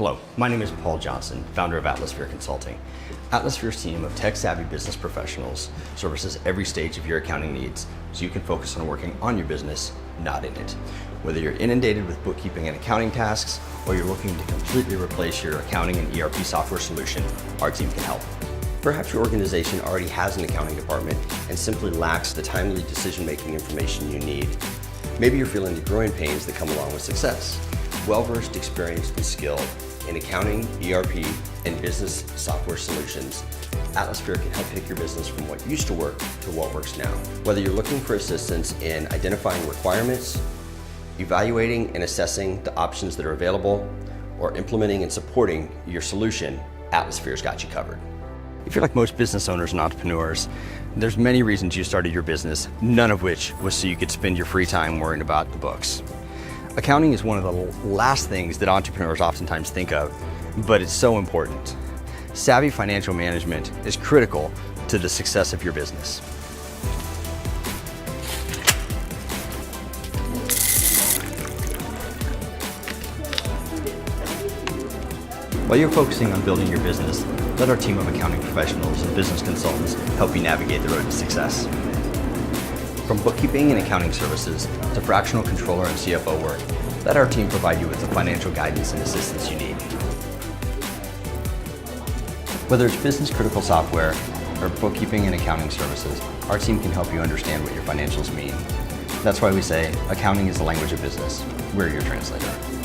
Hello, my name is Paul Johnson, founder of Atlasphere Consulting. Atlasphere's team of tech-savvy business professionals services every stage of your accounting needs so you can focus on working on your business, not in it. Whether you're inundated with bookkeeping and accounting tasks, or you're looking to completely replace your accounting and ERP software solution, our team can help. Perhaps your organization already has an accounting department and simply lacks the timely decision-making information you need. Maybe you're feeling the growing pains that come along with success. Well-versed, experienced, and skilled in accounting, ERP, and business software solutions, Atlasphere can help take your business from what used to work to what works now. Whether you're looking for assistance in identifying requirements, evaluating and assessing the options that are available, or implementing and supporting your solution, Atlasphere's got you covered. If you're like most business owners and entrepreneurs, there's many reasons you started your business, none of which was so you could spend your free time worrying about the books. Accounting is one of the last things that entrepreneurs oftentimes think of, but it's so important. Savvy financial management is critical to the success of your business. While you're focusing on building your business, let our team of accounting professionals and business consultants help you navigate the road to success. From bookkeeping and accounting services to fractional controller and CFO work, let our team provide you with the financial guidance and assistance you need. Whether it's business-critical software or bookkeeping and accounting services, our team can help you understand what your financials mean. That's why we say, accounting is the language of business. We're your translator.